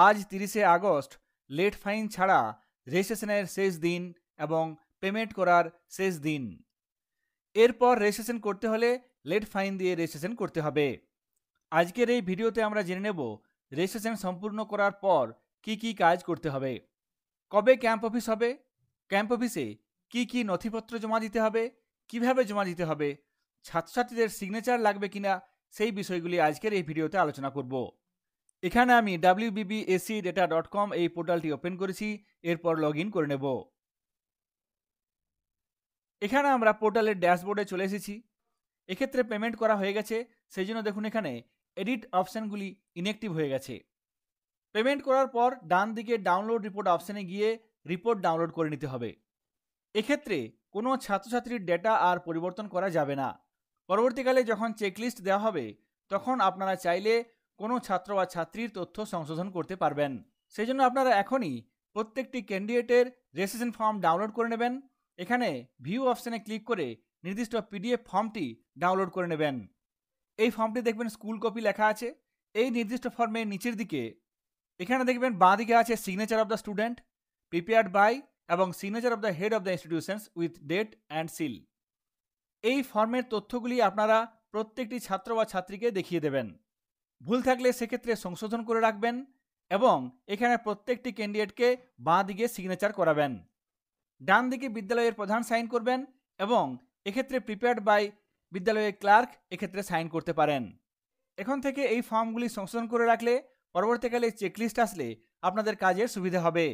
আজ 30শে August late fine ছাড়া রেজিস্ট্রেশনের শেষ দিন এবং পেমেন্ট করার শেষ দিন। এরপর রেজিস্ট্রেশন করতে হলে লেট ফাইন দিয়ে রেজিস্ট্রেশন করতে হবে। আজকের এই ভিডিওতে আমরা জেনে নেব রেজিস্ট্রেশন সম্পূর্ণ করার পর কি কি কাজ করতে হবে, কবে ক্যাম্প অফিস হবে, ক্যাম্প অফিসে কি কি নথিপত্র জমা দিতে হবে, কিভাবে জমা দিতে হবে, ছাত্রছাত্রীদের সিগনেচার লাগবে কিনা, সেই বিষয়গুলি আজকের এই ভিডিওতে আলোচনা করব। এখানে আমি wbbscdata.com এই পোর্টালটি ওপেন করেছি, এরপর লগ ইন করে নেব। এখানে আমরা পোর্টালের ড্যাশবোর্ডে চলে এসেছি। এক্ষেত্রে পেমেন্ট করা হয়ে গেছে, সেই জন্য দেখুন এখানে এডিট অপশানগুলি ইনঅ্যাক্টিভ হয়ে গেছে। পেমেন্ট করার পর ডান দিকে ডাউনলোড রিপোর্ট অপশানে গিয়ে রিপোর্ট ডাউনলোড করে নিতে হবে। এক্ষেত্রে কোনো ছাত্রছাত্রীর ডেটা আর পরিবর্তন করা যাবে না। পরবর্তীকালে যখন চেকলিস্ট দেওয়া হবে তখন আপনারা চাইলে কোনো ছাত্র বা ছাত্রীর তথ্য সংশোধন করতে পারবেন। সেই জন্য আপনারা এখনই প্রত্যেকটি ক্যান্ডিডেটের রেজিস্ট্রেশন ফর্ম ডাউনলোড করে নেবেন। এখানে ভিউ অপশানে ক্লিক করে নির্দিষ্ট পিডিএফ ফর্মটি ডাউনলোড করে নেবেন। এই ফর্মটি দেখবেন স্কুল কপি লেখা আছে। এই নির্দিষ্ট ফর্মের নিচের দিকে এখানে দেখবেন বাঁ দিকে আছে signature of the student, prepared by এবং signature of the head of the institutions with date and seal. এই ফর্মের তথ্যগুলি আপনারা প্রত্যেকটি ছাত্র বা ছাত্রীকে দেখিয়ে দেবেন। ভুল থাকলে সেক্ষেত্রে সংশোধন করে রাখবেন এবং এখানে প্রত্যেকটি ক্যান্ডিডেটকে বাঁ দিকে সিগনেচার করাবেন। ডান দিকে বিদ্যালয়ের প্রধান সাইন করবেন এবং এক্ষেত্রে প্রিপেয়ার্ড বাই বিদ্যালয়ের ক্লার্ক এক্ষেত্রে সাইন করতে পারেন। এখন থেকে এই ফর্মগুলি সংশোধন করে রাখলে পরবর্তীকালে চেকলিস্ট আসলে আপনাদের কাজের সুবিধা হবে।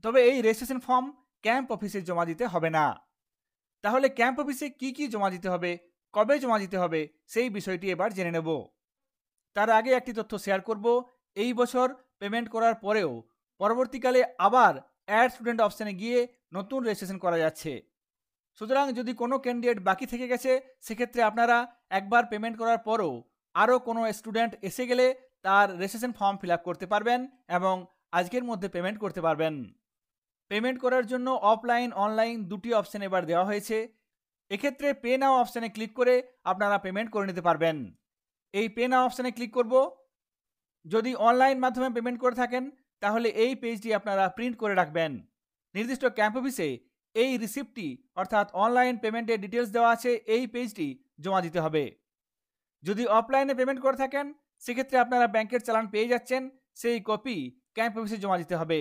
তবে এই রেজিস্ট্রেশন ফর্ম ক্যাম্প অফিসে জমা দিতে হবে না। তাহলে ক্যাম্প অফিসে কি কি জমা দিতে হবে, কবে জমা দিতে হবে, সেই বিষয়টি এবার জেনে নেব। তার আগে একটি তথ্য শেয়ার করব। এই বছর পেমেন্ট করার পরেও পরবর্তীকালে আবার অ্যাড স্টুডেন্ট অপশানে গিয়ে নতুন রেজিস্ট্রেশন করা যাচ্ছে। সুতরাং যদি কোনো ক্যান্ডিডেট বাকি থেকে গেছে সেক্ষেত্রে আপনারা একবার পেমেন্ট করার পরও আরও কোনো স্টুডেন্ট এসে গেলে তার রেজিস্ট্রেশন ফর্ম ফিল আপ করতে পারবেন এবং আজকের মধ্যে পেমেন্ট করতে পারবেন। পেমেন্ট করার জন্য অফলাইন অনলাইন দুটি অপশান এবার দেওয়া হয়েছে। এক্ষেত্রে পে নাও অপশানে ক্লিক করে আপনারা পেমেন্ট করে নিতে পারবেন। এই পে নাও অপশানে ক্লিক করব। যদি অনলাইন মাধ্যমে পেমেন্ট করে থাকেন তাহলে এই পেজটি আপনারা প্রিন্ট করে রাখবেন। নির্দিষ্ট ক্যাম্প অফিসে এই রিসিপ্টটি অর্থাৎ অনলাইন পেমেন্টের ডিটেলস দেওয়া আছে, এই পেজটি জমা দিতে হবে। যদি অফলাইনে পেমেন্ট করে থাকেন সেক্ষেত্রে আপনারা ব্যাংকের চালান পেয়ে যাচ্ছেন, সেই কপি ক্যাম্প অফিসে জমা দিতে হবে।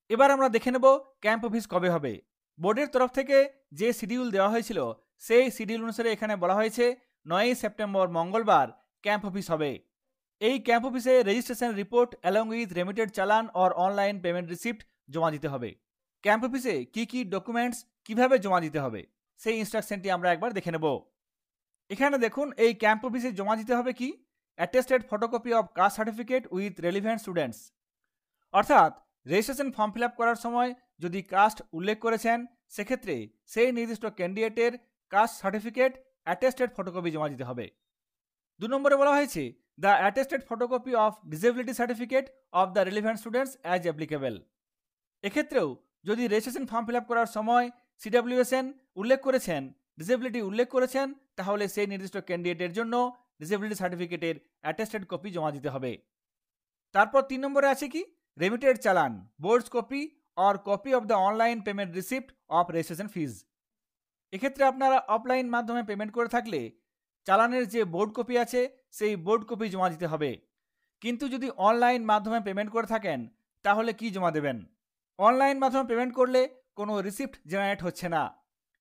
এবার আমরা দেখে নেব ক্যাম্প অফিস কবে হবে। বোর্ডের তরফ থেকে যে শিডিউল দেওয়া হয়েছিল সেই শিডিউল অনুসারে এখানে বলা হয়েছে 9ই সেপ্টেম্বর মঙ্গলবার ক্যাম্প অফিস হবে। এই ক্যাম্প অফিসে registration report along with remitted চালান অর অনলাইন পেমেন্ট রিসিপ্ট জমা দিতে হবে। ক্যাম্প অফিসে কি কি ডকুমেন্টস কিভাবে জমা দিতে হবে সেই ইনস্ট্রাকশনটি আমরা একবার দেখে নেব। এখানে দেখুন এই ক্যাম্প অফিসে জমা দিতে হবে কি attested photocopy of caste certificate with relevant students. অর্থাৎ রেজিস্ট্রেশন ফর্ম ফিল আপ করার সময় যদি কাস্ট উল্লেখ করেছেন সেক্ষেত্রে সেই নির্দিষ্ট ক্যান্ডিডেটের কাস্ট সার্টিফিকেট অ্যাটেস্টেড ফটোকপি জমা দিতে হবে। 2 নম্বরে বলা হয়েছে the attested photocopy of disability certificate of the relevant students as applicable. এক্ষেত্রেও যদি রেজিস্ট্রেশন ফর্ম ফিল আপ করার সময় CWSN উল্লেখ করেছেন, ডিসেবিলিটি উল্লেখ করেছেন, তাহলে সেই নির্দিষ্ট ক্যান্ডিডেটের জন্য ডিসেবিলিটি সার্টিফিকেটের অ্যাটেস্টেড কপি জমা দিতে হবে। তারপর 3 নম্বরে আছে কি রেমিটেড চালান, boards copy or copy of the online payment receipt of registration ফিজ। এক্ষেত্রে আপনারা অফলাইন মাধ্যমে পেমেন্ট করে থাকলে চালানের যে বোর্ড কপি আছে সেই বোর্ড কপি জমা দিতে হবে। কিন্তু যদি অনলাইন মাধ্যমে পেমেন্ট করে থাকেন তাহলে কি জমা দেবেন? অনলাইন মাধ্যমে পেমেন্ট করলে কোনো রিসিপ্ট জেনারেট হচ্ছে না।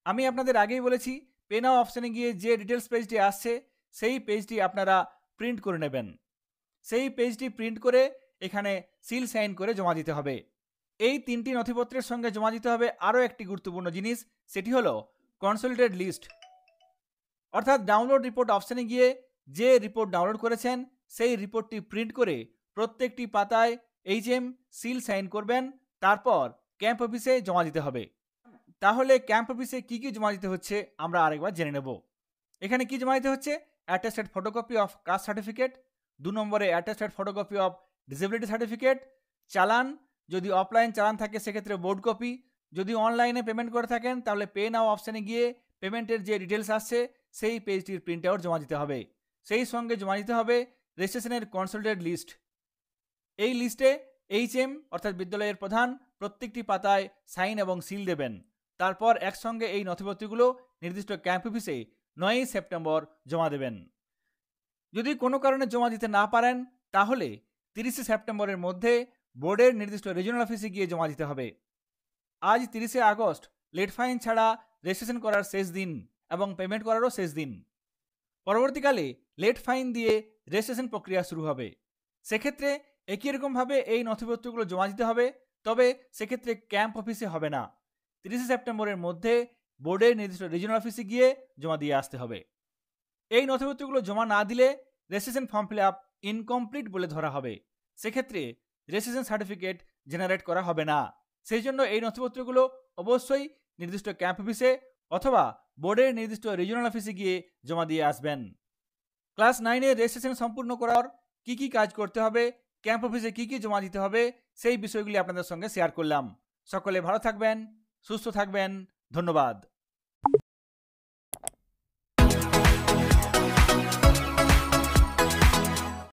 আমি আপনাদের আগেই বলেছি পে নাও অপশানে গিয়ে যে ডিটেলস পেজটি আসছে সেই পেজটি আপনারা প্রিন্ট করে নেবেন। সেই পেজটি প্রিন্ট করে এখানে সিল সাইন করে জমা দিতে হবে। এই 3টি নথিপত্রের সঙ্গে জমা দিতে হবে আরও একটি গুরুত্বপূর্ণ জিনিস, সেটি হলো কনসোলিডেটেড লিস্ট। অর্থাৎ ডাউনলোড রিপোর্ট অপশানে গিয়ে যে রিপোর্ট ডাউনলোড করেছেন সেই রিপোর্টটি প্রিন্ট করে প্রত্যেকটি পাতায় HM সিল সাইন করবেন, তারপর ক্যাম্প অফিসে জমা দিতে হবে। তাহলে ক্যাম্প অফিসে কি কি জমা দিতে হচ্ছে আমরা আরেকবার জেনে নেব। এখানে কি জমা দিতে হচ্ছে attested photocopy of caste certificate, 2 নম্বরে attested photocopy of disability certificate, challan, যদি অফলাইন চালান থাকে সেক্ষেত্রে বোর্ড কপি, যদি অনলাইনে পেমেন্ট করে থাকেন তাহলে পে নাও অপশানে গিয়ে পেমেন্টের যে ডিটেলস আসছে সেই পেজটির প্রিন্ট আউট জমা দিতে হবে। সেই সঙ্গে জমা দিতে হবে রেজিস্ট্রেশনের কনসোলিডেটেড লিস্ট। এই লিস্টে HM অর্থাৎ বিদ্যালয়ের প্রধান প্রত্যেকটি পাতায় সাইন এবং সিল দেবেন। তারপর একসঙ্গে এই নথিপত্রগুলো নির্দিষ্ট ক্যাম্প অফিসে 9ই সেপ্টেম্বর জমা দেবেন। যদি কোনো কারণে জমা দিতে না পারেন তাহলে 30শে সেপ্টেম্বরের মধ্যে বোর্ডের নির্দিষ্ট রিজিওনাল অফিসে গিয়ে জমা দিতে হবে। আজ 30শে আগস্ট লেট ফাইন ছাড়া রেজিস্ট্রেশন করার শেষ দিন এবং পেমেন্ট করারও শেষ দিন। পরবর্তীকালে লেট ফাইন দিয়ে রেজিস্ট্রেশন প্রক্রিয়া শুরু হবে। সেক্ষেত্রে একই রকমভাবে এই নথিপত্রগুলো জমা দিতে হবে, তবে সেক্ষেত্রে ক্যাম্প অফিসে হবে না। 30শে সেপ্টেম্বরের মধ্যে বোর্ডের নির্দিষ্ট রিজিওনাল অফিসে গিয়ে জমা দিয়ে আসতে হবে। এই নথিপত্রগুলো জমা না দিলে registration form fill up incomplete বলে ধরা হবে। সেক্ষেত্রে রেজিস্ট্রেশন সার্টিফিকেট জেনারেট করা হবে না। সেই জন্য এই নথিপত্রগুলো অবশ্যই নির্দিষ্ট ক্যাম্প অফিসে অথবা বোর্ডের নির্দিষ্ট রিজিওনাল অফিসে গিয়ে জমা দিয়ে আসবেন। ক্লাস 9-এ রেজিস্ট্রেশন সম্পূর্ণ করার কি কি কাজ করতে হবে, ক্যাম্প অফিসে কি কি জমা দিতে হবে, সেই বিষয়গুলি আপনাদের সঙ্গে শেয়ার করলাম। সকলে ভালো থাকবেন, সুস্থ থাকবেন। ধন্যবাদ।